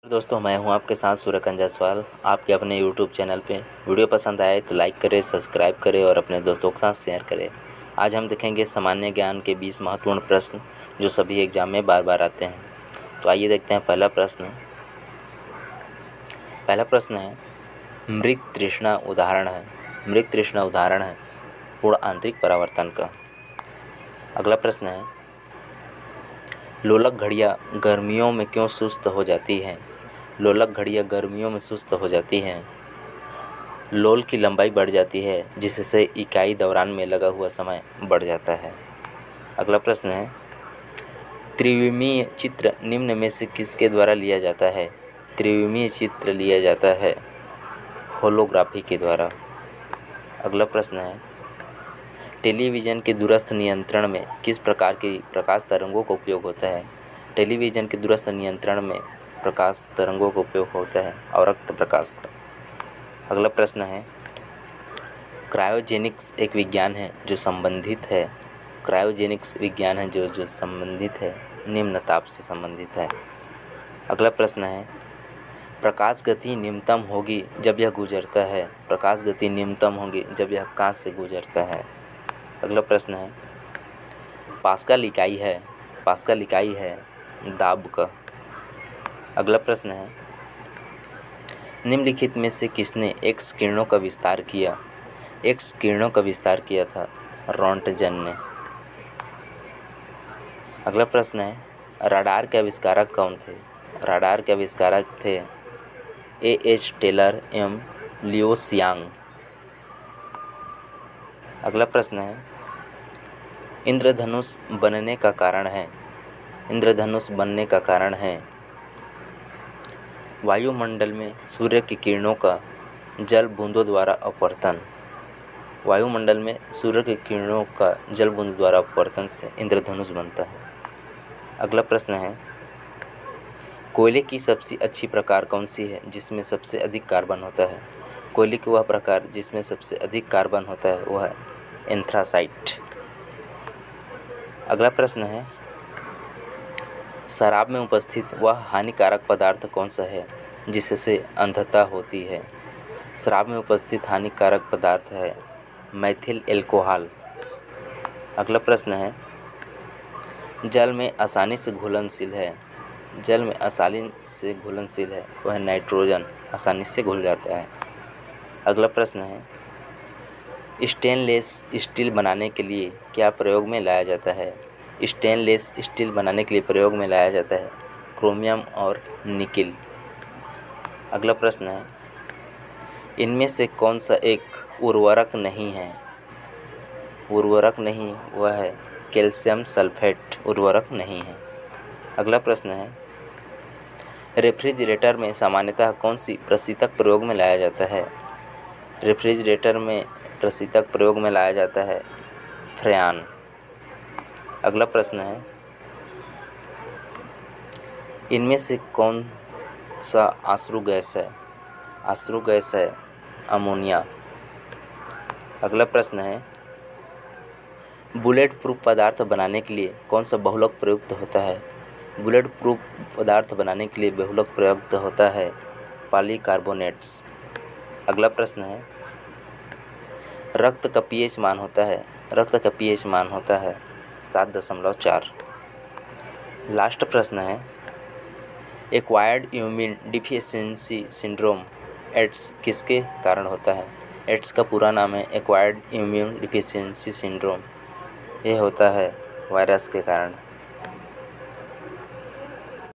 दोस्तों, मैं हूं आपके साथ सूर्यकांत जायसवाल। आपके अपने YouTube चैनल पे वीडियो पसंद आए तो लाइक करें, सब्सक्राइब करें और अपने दोस्तों के साथ शेयर करें। आज हम देखेंगे सामान्य ज्ञान के 20 महत्वपूर्ण प्रश्न जो सभी एग्जाम में बार बार आते हैं। तो आइए देखते हैं पहला प्रश्न है मृग तृष्णा उदाहरण है पूर्ण आंतरिक परावर्तन का। अगला प्रश्न है लोलक घड़ियाँ गर्मियों में क्यों सुस्त हो जाती हैं? लोलक घड़ियाँ गर्मियों में सुस्त हो जाती हैं। लोल की लंबाई बढ़ जाती है जिससे इकाई दौरान में लगा हुआ समय बढ़ जाता है। अगला प्रश्न है त्रिविमीय चित्र निम्न में से किसके द्वारा लिया जाता है? त्रिविमीय चित्र लिया जाता है होलोग्राफी के द्वारा। अगला प्रश्न है टेलीविज़न के दूरस्थ नियंत्रण में किस प्रकार की प्रकाश तरंगों का उपयोग होता है? टेलीविज़न के दूरस्थ नियंत्रण में प्रकाश तरंगों का उपयोग होता है अवरक्त प्रकाश का। अगला प्रश्न है क्रायोजेनिक्स एक विज्ञान है जो संबंधित है निम्न ताप से संबंधित है। अगला प्रश्न है प्रकाश गति न्यूनतम होगी जब यह गुजरता है। प्रकाश गति न्यूनतम होगी जब यह कांच से गुजरता है। अगला प्रश्न है पास्कल इकाई है दाब का। अगला प्रश्न है निम्नलिखित में से किसने एक्स किरणों का विस्तार किया? एक्स किरणों का विस्तार किया था रोंटगन ने। अगला प्रश्न है राडार के आविष्कारक कौन थे? राडार के आविष्कारक थे A.H. टेलर एवं लियो सियांग। अगला प्रश्न है इंद्रधनुष बनने का कारण है वायुमंडल में सूर्य की किरणों का जल बूंदों द्वारा अपवर्तन। वायुमंडल में सूर्य की किरणों का जल बूंदों द्वारा अपवर्तन से इंद्रधनुष बनता है। अगला प्रश्न है कोयले की सबसे अच्छी प्रकार कौन सी है जिसमें सबसे अधिक कार्बन होता है? कोयले की वह प्रकार जिसमें सबसे अधिक कार्बन होता है वह है एंथ्रासाइट। अगला प्रश्न है शराब में उपस्थित वह हानिकारक पदार्थ कौन सा है जिससे अंधता होती है? शराब में उपस्थित हानिकारक पदार्थ है मैथिल एल्कोहल। अगला प्रश्न है जल में आसानी से घुलनशील है वह नाइट्रोजन आसानी से घुल जाता है। अगला प्रश्न है स्टेनलेस स्टील बनाने के लिए क्या प्रयोग में लाया जाता है? स्टेनलेस स्टील बनाने के लिए प्रयोग में लाया जाता है क्रोमियम और निकिल। अगला प्रश्न है इनमें से कौन सा एक उर्वरक नहीं वह है कैल्शियम सल्फेट उर्वरक नहीं है। अगला प्रश्न है रेफ्रिजरेटर में सामान्यतः कौन सी प्रशीतक प्रयोग में लाया जाता है? रेफ्रिजरेटर में प्रशीतक प्रयोग में लाया जाता है फ्रेयान। अगला प्रश्न है इनमें से कौन सा आश्रु गैस है अमोनिया। अगला प्रश्न है बुलेट प्रूफ पदार्थ बनाने के लिए कौन सा बहुलक प्रयुक्त होता है? बुलेट प्रूफ पदार्थ बनाने के लिए बहुलक प्रयुक्त होता है पॉलीकार्बोनेट्स। अगला प्रश्न है रक्त का pH मान होता है 7.4। लास्ट प्रश्न है acquired immune deficiency syndrome AIDS किसके कारण होता है? एड्स का पूरा नाम है एक्वायर्ड इम्यून डिफिशियंसी सिंड्रोम। ये होता है वायरस के कारण।